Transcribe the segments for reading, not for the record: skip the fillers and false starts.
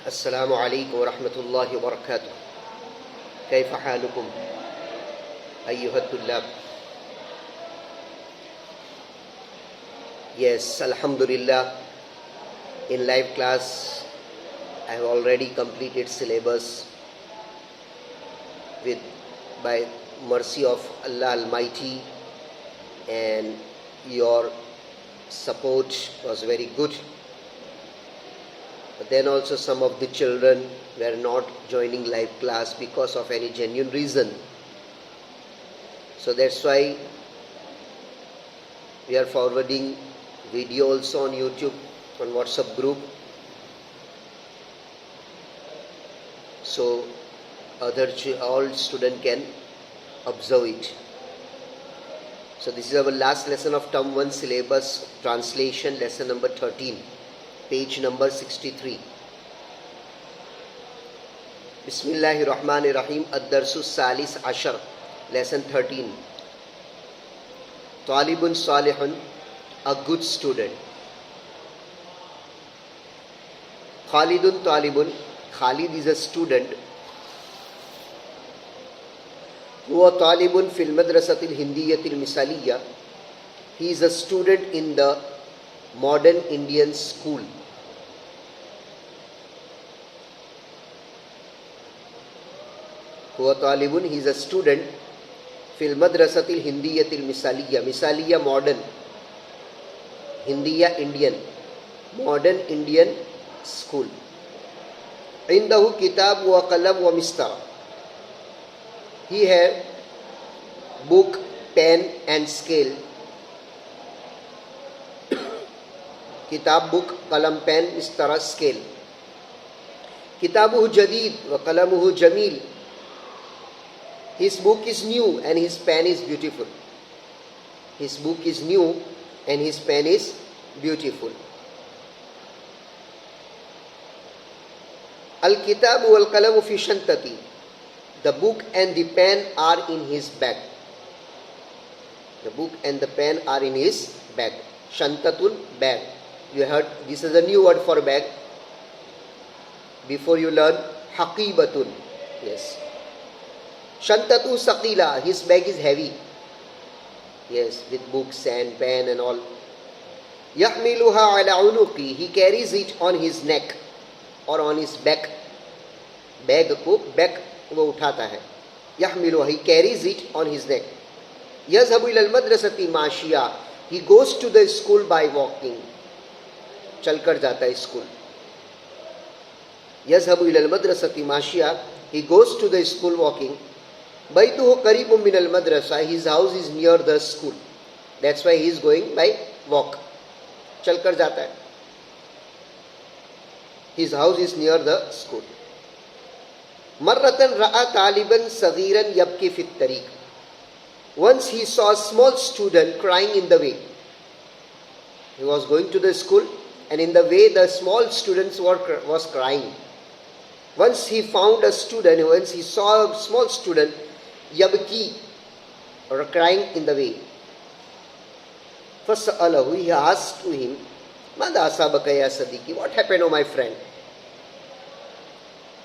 अस्सलामु अलैकुम वरहमतुल्लाहि वबरकातुह। Kaif हालुकुम अय्युहत तुल्लाब? Yes, Alhamdulillah. In live class, I have already completed syllabus with by mercy of Allah Almighty, and your support was very good. But then also some of the children were not joining live class because of any genuine reason. So that's why we are forwarding video also on YouTube, on WhatsApp group, so all student can observe it. So this is our last lesson of term 1 syllabus translation, lesson number 13, page number 63. Bismillahir Rahmanir Rahim. Ad-Darsus Salis Ashar, lesson 13. Talibun Salihun, a good student. Khalidun Talibun, Khalid is a student. Huwa Talibun fil Madrasatil Hindiyatil Misaliya, he is a student in the modern Indian school. Huwa Talibun, he is a student fil Madrasatil Hindiyatil Misaliya, Misaliya modern, Hindiya Indian, modern Indian school. Indahu kitab wa qalam wa mistara, he have book, pen and scale. Kitab, book, qalam, pen, mistara, scale. Kitabuhu jadid wa qalamuhu jameel, his book is new and his pen is beautiful. His book is new and his pen is beautiful. Al-kitabu wal-qalamu fi shantati, the book and the pen are in his bag. The book and the pen are in his bag. Shantatun, bag. You heard, this is a new word for bag. Before you learn, haqibatun. Yes. Shantatu saqila, his bag is heavy. Yes, with books and pen and all. Yahmiluha ala unuqi, he carries it on his neck or on his back. Bag ko back वो उठाता है. Yahmiluha, he carries it on his neck. Yazhabu ila al-madrasati mashiya, he goes to the school by walking. चलकर जाता है school. Yazhabu ila al-madrasati mashiya, he goes to the school walking. Baytuhu qaribun min al-madrasa, his house is near the school. That's why he is going by walk. चलकर जाता है. His house is near the school. Marratan ra'a taliban saghiran yabki fit tariq, once he saw a small student crying in the way. He was going to the school and in the way the small students was crying. Once he found a student, once he saw a small student, yabki, or crying in the way. Fas'alahu, he asked to him, Mada asabaka ya Sadiqi, what happened, O my friend?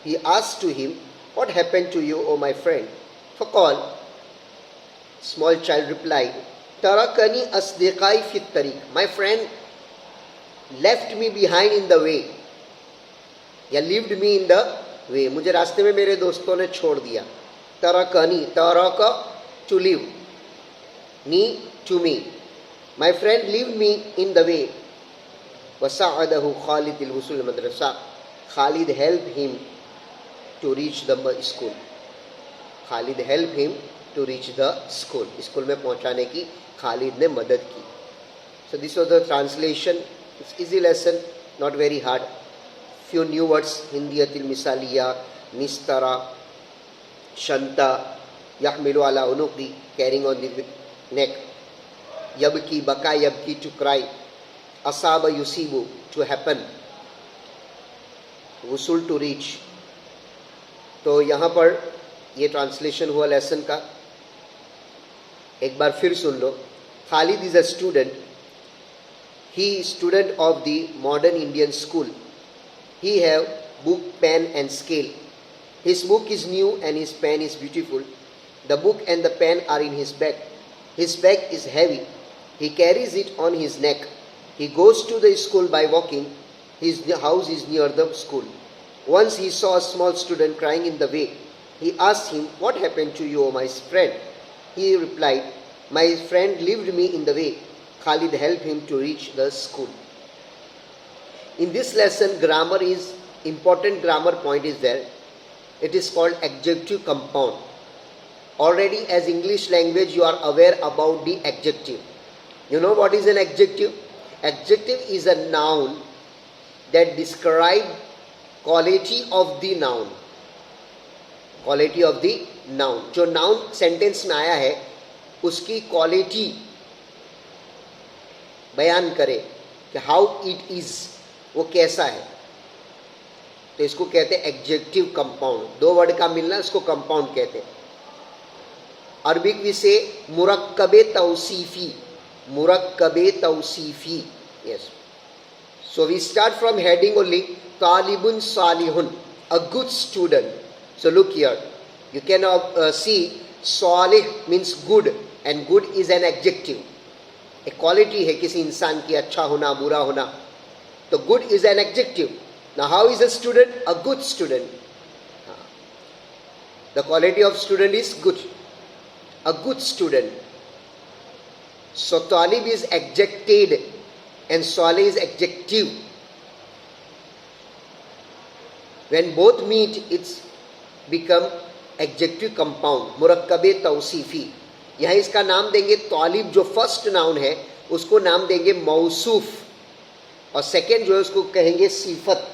He asked to him, what happened to you, O my friend? Faqal, small child replied, Tarakani asdiqai fit tariq, my friend left me behind in the way. या lived me in the way, मुझे रास्ते में मेरे दोस्तों ने छोड़ दिया. Tarakani, taraka, to leave, ni, to me. My friend leave me in the way. وَسَعَدَهُ خَالِدِ الْوُصُولِ الْمَدْرَسَةِ, Khalid helped him to reach the school. Khalid helped him to reach the school. School में पहुंचाने की Khalid ने मदद की. So this was the translation. It's easy lesson, not very hard. Few new words: Hindiyatil misaliya, mistara, shanta, yahmilu ala unuqi, carrying on the neck. Yabki, baka yabki, to cry. Asaba yusibu, to happen. Wusul, to reach. तो यहाँ पर ये translation हुआ lesson का. एक बार फिर सुन लो. Khalid is a student. He is student of the modern Indian school. He have book, pen and scale. His book is new and his pen is beautiful. The book and the pen are in his bag. His bag is heavy. He carries it on his neck. He goes to the school by walking. His house is near the school. Once he saw a small student crying in the way. He asked him, "What happened to you, my friend?" He replied, "My friend left me in the way." Khalid helped him to reach the school. In this lesson, grammar is important. Grammar point is there. It is called adjective compound. Already as English language you are aware about the adjective. You know what is an adjective? Adjective is a noun that describe quality of the noun. Quality of the noun. जो noun sentence में आया है उसकी quality बयान करे कि how it is, वो कैसा है, तो इसको कहते हैं एडजेक्टिव कंपाउंड. दो वर्ड का मिलना इसको कंपाउंड कहते हैं. अरबिक वी से मुरक्कबे तौसीफी. मुरक्कबे तौसीफी. Yes. So we start from heading only. तालिबुन सालिहुन, a good student. So look here, you can see salih means good and good is an adjective. एक क्वालिटी है किसी इंसान की, अच्छा होना, बुरा होना, तो good is an adjective. Now how is a student? A good student. The quality of student is good. A good student. So talib is adjected and salih is adjective. When both meet, it's become adjective compound. मुरक्कबे तौसीफी. यहाँ इसका नाम देंगे तालिब, जो first noun है उसको नाम देंगे मौसूफ, और सेकेंड जो है उसको कहेंगे सीफत.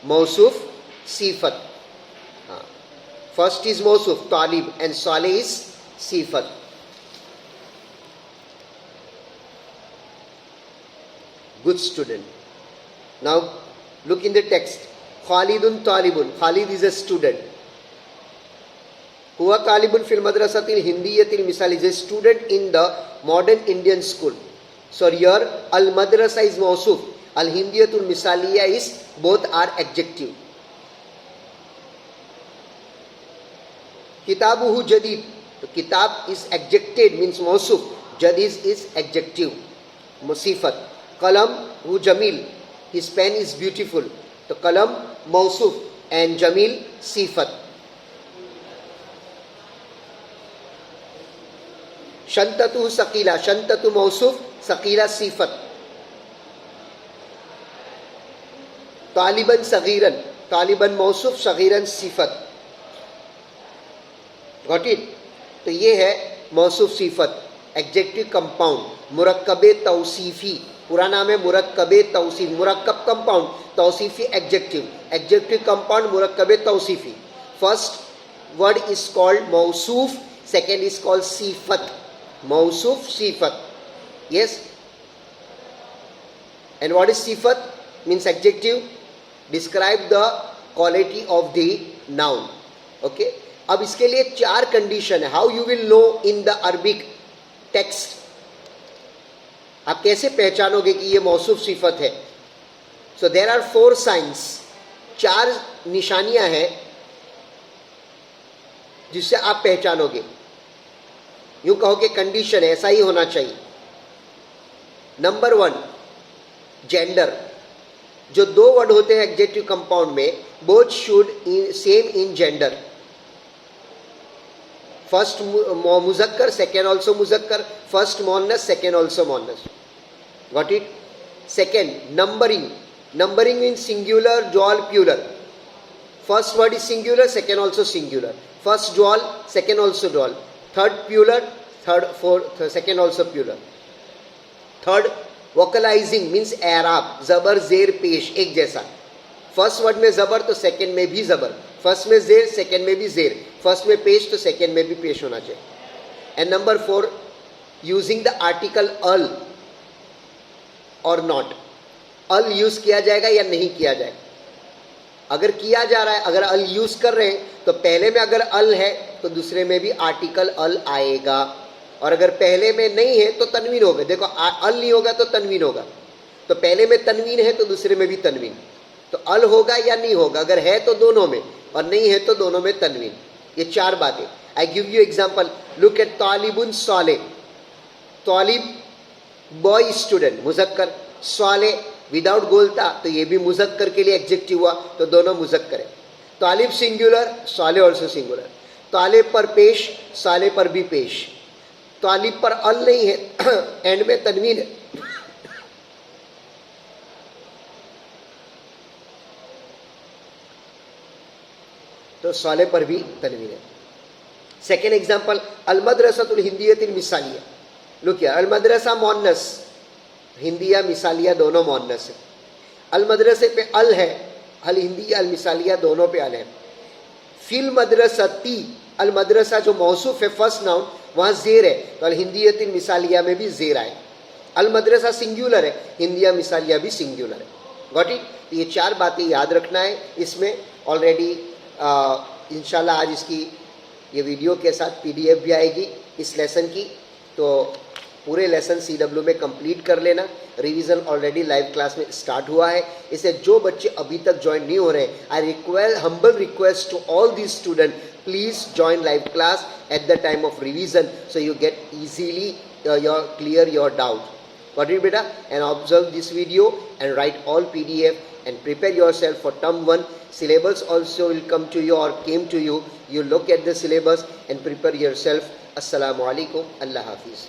मौसूफ, सीफत. हाँ, फर्स्ट इज मौसूफ तालिब एंड सालिह इज सीफत. Good student. Now look in the text. Khalidun talibun. Khalid is a student. Huwa talibun fil madrasatil hindiyatil misal, is a student in the modern Indian school. So here al madrasa is mausuf, al hindiyatul misaliya is, both are adjective. Kitabuhu jadid. So kitab is adjected, means mausuf. Jadid is adjective, musifat. Kalam hu jamil, his pen is beautiful. तो कलम मौसूफ and जमील सीफत. शंततु सकीला, शंततु मौसूफ, सकीला सीफत. तालिबन सगीरन, तालिबन मौसूफ, सगीरन सीफत. Got it? तो ये है मौसूफ सीफत, एडजेक्टिव कंपाउंड. मुरक्कबे तौसीफी, पूरा नाम है मुरक्कबे तौसीफ. मुरक्कब कंपाउंड, तौसीफी एडजेक्टिव. एडजेक्टिव कंपाउंड मुरक्कबे तौसीफी. फर्स्ट वर्ड इज कॉल्ड मौसूफ, सेकेंड इज कॉल्ड सीफत. मौसूफ, सीफत. यस. एंड व्हाट इज सीफत? Means adjective, describe the quality of the noun. Okay. अब इसके लिए चार कंडीशन है. How you will know in the Arabic text, आप कैसे पहचानोगे कि ये मौसूफ सिफत है? सो देर आर 4 साइंस. 4 निशानियां हैं जिससे आप पहचानोगे. यूं कहो कि कंडीशन है, ऐसा ही होना चाहिए. Number 1, gender. जो 2 वर्ड होते हैं एडजेक्टिव कंपाउंड में, both should same in gender. First मुजक्कर, सेकेंड ऑल्सो मुजक्कर. फर्स्ट मोनस, सेकेंड ऑल्सो मोनस. Got it? Second, numbering. Numbering means singular, dual, plural. First word is singular, second also singular. First dual, second also dual. Third plural, fourth, second also plural. Third, vocalizing means i'rab. जबर, जेर, पेश एक जैसा. First word में जबर तो second में भी जबर. फर्स्ट में जेर, सेकेंड में भी जेर. फर्स्ट में पेश तो सेकेंड में भी पेश होना चाहिए. And number 4, using the article अल और नॉट. अल यूज किया जाएगा या नहीं किया जाएगा. अगर किया जा रहा है, अगर अल यूज कर रहे हैं तो पहले में अगर अल है तो दूसरे में भी आर्टिकल अल आएगा, और अगर पहले में नहीं है तो तनवीन होगा. देखो अल नहीं होगा तो तनवीन होगा, तो पहले में तनवीन है तो दूसरे में भी तनवीन. तो अल होगा या नहीं होगा, अगर है तो दोनों में, और नहीं है तो दोनों में तनवीन। ये चार बातें। I give you example, look at तालिबुन साले, तालिब बॉय स्टूडेंट मुजक्कर, साले विदाउट गोलता तो ये भी मुजक्कर के लिए एडजेक्टिव हुआ, तो दोनों मुजक्कर है। तालिब सिंगुलर, साले ऑल्सो सिंगुलर। तालिब पर पेश, साले पर भी पेश। तालिब पर अल नहीं है, एंड में तनवीन है, तो साले पर भी तनवीन है। सेकेंड एग्जाम्पल, अल मदरसतुल हिंदियतिल मिसालिया, लुक हियर, अल मदरसा मोन्नस, हिंदिया मिसालिया दोनों मोन्नस है। अल मदरसे पे अल है, अल हिंदिया अल मिसालिया दोनों पे अल है। फिल मदरसती, अल मदरसा जो मौसूफ है फर्स्ट नाउन, वहाँ जेर है, तो अल हिंदियतिल मिसालिया में भी जेर आए। अल मदरसा सिंगुलर है, हिंदिया मिसालिया भी सिंगुलर है। Got it? तो ये चार बातें याद रखना है। इसमें ऑलरेडी इंशाल्लाह आज इसकी ये वीडियो के साथ पीडीएफ भी आएगी इस लेसन की, तो पूरे लेसन CW में कंप्लीट कर लेना। रिवीजन ऑलरेडी लाइव क्लास में स्टार्ट हुआ है। इसे जो बच्चे अभी तक ज्वाइन नहीं हो रहे हैं, I humble request to all the student, please join live class at the time of revision, so you get easily clear your doubt. Got it, beta? And observe this video and write all PDF and prepare yourself for term 1. Syllabus also will come to you or came to you. You look at the syllabus and prepare yourself. Assalamu alaikum. Allah Hafiz.